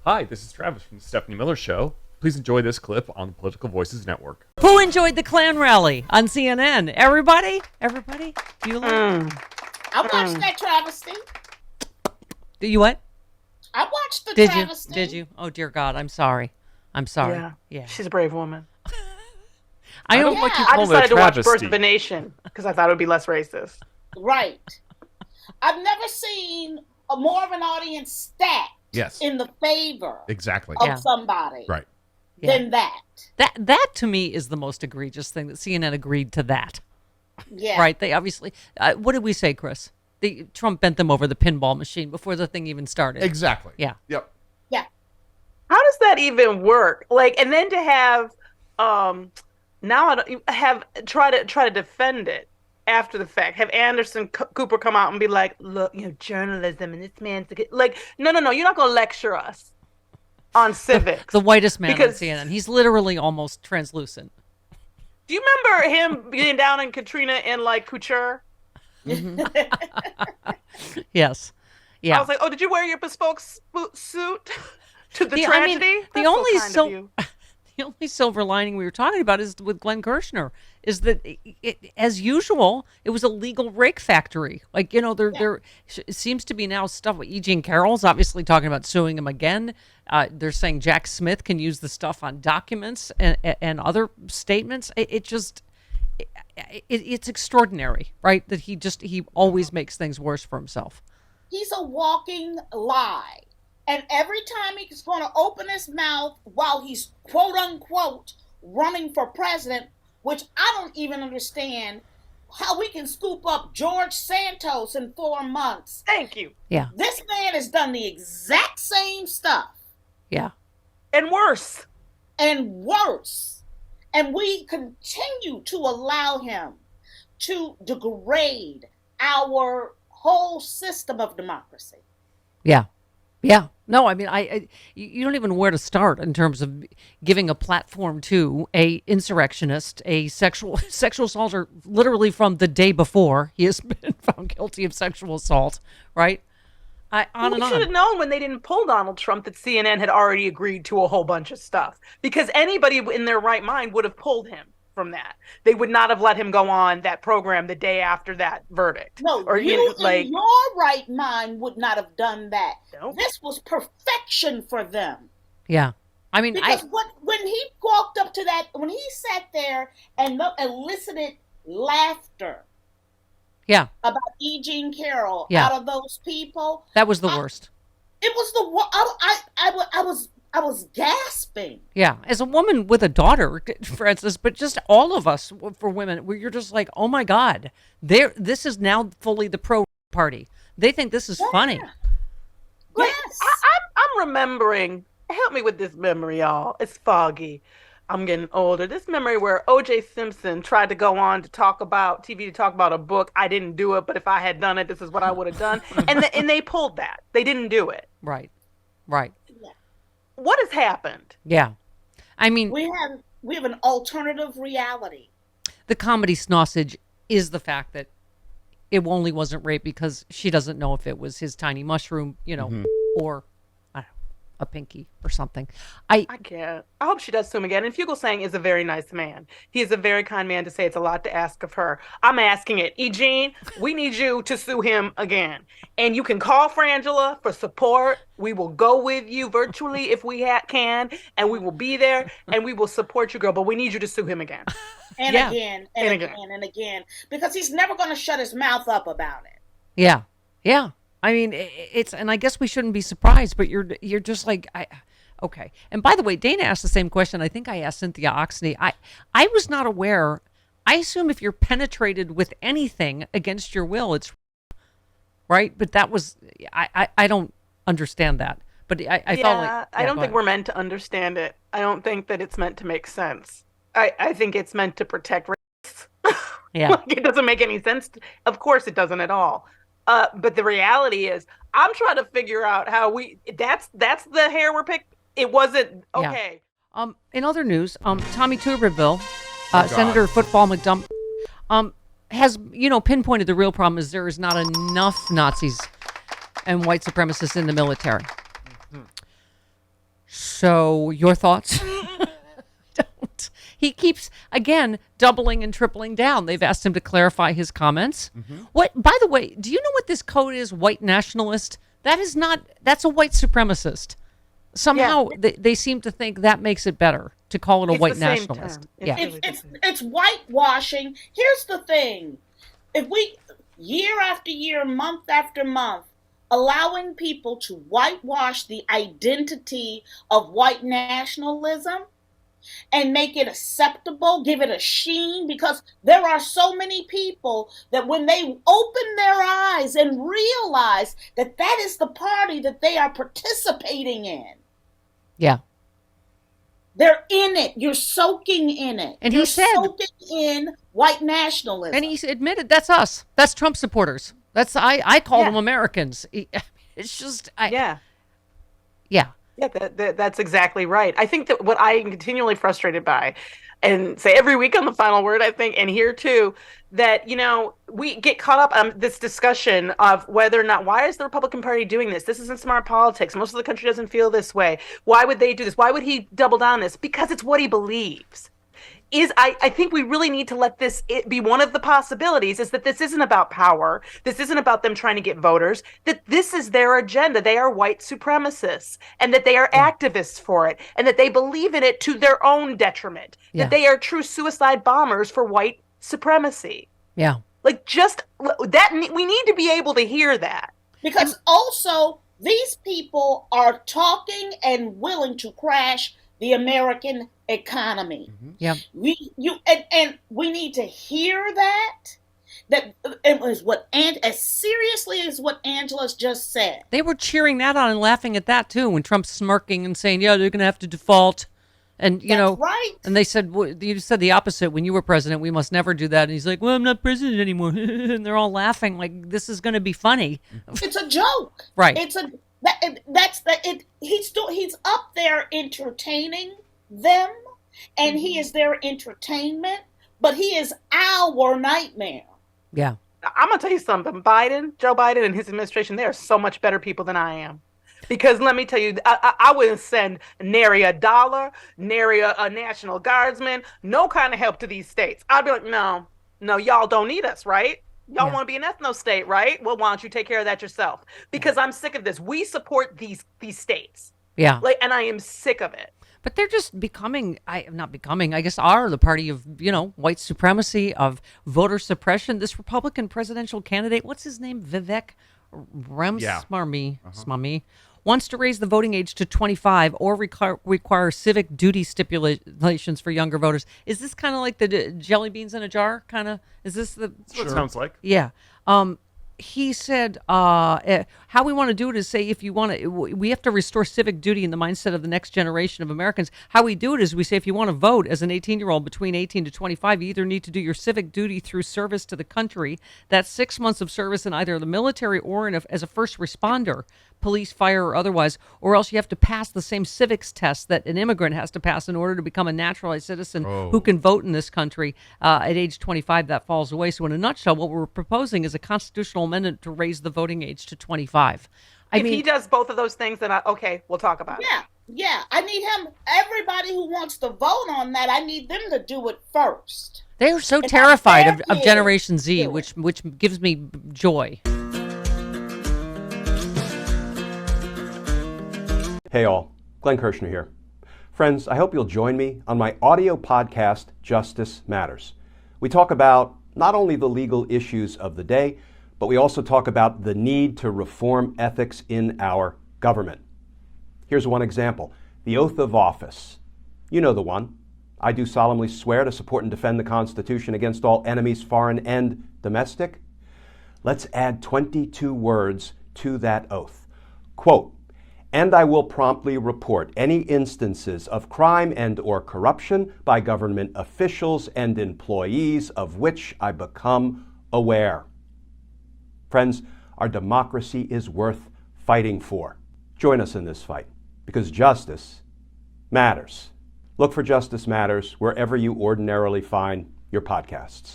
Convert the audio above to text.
Hi, this is Travis from the Stephanie Miller Show. Please enjoy this clip on the Political Voices Network. Who enjoyed the Klan rally on CNN? Everybody? Everybody? I watched that travesty. You what? I watched the Did travesty. Did you? Oh, dear God. I'm sorry. Yeah. She's a brave woman. I don't don't like you I call it a decided to watch travesty. Birth of a Nation because I thought it would be less racist. Right. I've never seen more of an audience stacked in the favor Exactly. of somebody Right. than that. That to me is the most egregious thing, that CNN agreed to that. Yeah. Right? They obviously, what did we say, Chris? Trump bent them over the pinball machine before the thing even started. Exactly. Yeah. Yep. Yeah. How does that even work? Like, and then to have try to defend it after the fact. Have Anderson Cooper come out and be like, "Look, journalism and this man's like, no, you're not gonna lecture us on civics." The whitest man on Because- CNN. He's literally almost translucent. Do you remember him being down in Katrina in like couture? Yes. Yeah. I was like, "Oh, did you wear your bespoke suit to the I mean, tragedy?" the only silver lining we were talking about is with Glenn Kirschner, is that as usual, it was a legal rake factory. Like, there seems to be now stuff with E. Jean Carroll's obviously talking about suing him again. They're saying Jack Smith can use the stuff on documents and other statements. It's extraordinary, right? That he always makes things worse for himself. He's a walking lie. And every time he's going to open his mouth while he's quote unquote running for president, which I don't even understand how we can scoop up George Santos in 4 months. Thank you. Yeah. This man has done the exact same stuff. Yeah. And worse. And worse. And we continue to allow him to degrade our whole system of democracy. Yeah. Yeah. No, I mean, you don't even know where to start in terms of giving a platform to a insurrectionist, a sexual assaulter, literally from the day before he has been found guilty of sexual assault, right? We should have known when they didn't pull Donald Trump that CNN had already agreed to a whole bunch of stuff, because anybody in their right mind would have pulled him from that. They would not have let him go on that program the day after that verdict. No, or in your right mind would not have done that. Nope. This was perfection for them. Yeah. I mean, Because when he walked up to that, when he sat there and elicited laughter about E. Jean Carroll out of those people. that was the worst. It was I was gasping. Yeah, as a woman with a daughter, Francis, but just all of us for women, you're just like, oh my God, this is now fully the pro party. They think this is funny. Like, Yes. I'm remembering. Help me with this memory, y'all. It's foggy. I'm getting older. This memory where O.J. Simpson tried to go on to talk about a book. I didn't do it, but if I had done it, this is what I would have done. and they pulled that. They didn't do it. Right. What has happened? Yeah. I mean, We have an alternative reality. the comedy snossage is the fact that it only wasn't rape because she doesn't know if it was his tiny mushroom, or I don't know, a pinky or something. I can't. I hope she does sue him again. And Fugelsang is a very nice man. He is a very kind man to say it's a lot to ask of her. I'm asking it. E. Jean, we need you to sue him again. And you can call Frangela for support. We will go with you virtually if we can. And we will be there. And we will support you, girl. But we need you to sue him again. And again, and again. Because he's never going to shut his mouth up about it. Yeah. Yeah. I mean, and I guess we shouldn't be surprised, but you're just like, okay. And by the way, Dana asked the same question. I think I asked Cynthia Oxney. I was not aware. I assume if you're penetrated with anything against your will, it's right. But that was, I don't understand that. But I felt like. I don't think we're meant to understand it. I don't think that it's meant to make sense. I think it's meant to protect race. Yeah. Like, it doesn't make any sense. Of course it doesn't at all. But the reality is, I'm trying to figure out how that's the hair we're picking. It wasn't okay. Yeah. In other news, Tommy Tuberville, Senator Football McDump, has pinpointed the real problem is there is not enough Nazis and white supremacists in the military. So, your thoughts? Don't. He keeps, again, doubling and tripling down. They've asked him to clarify his comments. What? By the way, do you know what this code is, white nationalist? That is not, that's a white supremacist. Somehow they seem to think that makes it better to call it a white nationalist. Yeah. It's whitewashing. Here's the thing. If we, year after year, month after month, allowing people to whitewash the identity of white nationalism and make it acceptable, give it a sheen, because there are so many people that when they open their eyes and realize that that is the party that they are participating in. Yeah. They're in it. You're soaking in it. And You're he said, soaking in white nationalism. and he admitted, that's us. That's Trump supporters. That's, I call them Americans. It's just, Yeah, that's exactly right. I think that what I am continually frustrated by, and say every week on The Final Word, I think, and here too, that, we get caught up on this discussion of whether or not, why is the Republican Party doing this? This isn't smart politics. Most of the country doesn't feel this way. Why would they do this? Why would he double down on this? Because it's what he believes. I think we really need to let this be one of the possibilities, is that this isn't about power. This isn't about them trying to get voters, that this is their agenda. They are white supremacists, and that they are activists for it, and that they believe in it to their own detriment, that they are true suicide bombers for white supremacy. yeah. Like, just that, we need to be able to hear that. Because also, these people are talking and willing to crash the American economy. Yeah. And we need to hear that. That it was as seriously as what Angela's just said. They were cheering that on and laughing at that too when Trump's smirking and saying, "Yeah, they're going to have to default." And That's right. and they said, you said the opposite when you were president. We must never do that. And he's like, "Well, I'm not president anymore." And they're all laughing like this is going to be funny. It's a joke, Right? He's up there entertaining them, and he is their entertainment, but he is our nightmare. Yeah. I'm going to tell you something. Joe Biden and his administration, they are so much better people than I am. Because let me tell you, I wouldn't send nary a dollar, nary a National Guardsman, no kind of help to these states. I'd be like, no, y'all don't need us, right? Y'all want to be an ethno state, right? Well, why don't you take care of that yourself? Because I'm sick of this. We support these states. Yeah. And I am sick of it. But they're just becoming, I guess, are the party of, white supremacy, of voter suppression. This Republican presidential candidate, what's his name? Vivek Ramaswamy, wants to raise the voting age to 25 or require civic duty stipulations for younger voters. Is this kind of like the jelly beans in a jar kind of? Is this the... That's what it sounds like. Yeah. He said how we want to do it is say if you want to, we have to restore civic duty in the mindset of the next generation of Americans. How we do it is we say if you want to vote as an 18-year-old between 18 to 25, you either need to do your civic duty through service to the country. That's 6 months of service in either the military or as a first responder, police, fire, or otherwise, or else you have to pass the same civics test that an immigrant has to pass in order to become a naturalized citizen who can vote in this country. At age 25, that falls away. So in a nutshell, what we're proposing is a constitutional amendment to raise the voting age to 25. If he does both of those things, then we'll talk about it. Yeah. I need him. Everybody who wants to vote on that, I need them to do it first. They're so terrified of Generation Z, which gives me joy. Hey all, Glenn Kirschner here. Friends, I hope you'll join me on my audio podcast, Justice Matters. We talk about not only the legal issues of the day, but we also talk about the need to reform ethics in our government. Here's one example, the oath of office. You know the one. I do solemnly swear to support and defend the Constitution against all enemies, foreign and domestic. Let's add 22 words to that oath. Quote, "And I will promptly report any instances of crime and or corruption by government officials and employees of which I become aware." Friends, our democracy is worth fighting for. Join us in this fight, because justice matters. Look for Justice Matters wherever you ordinarily find your podcasts.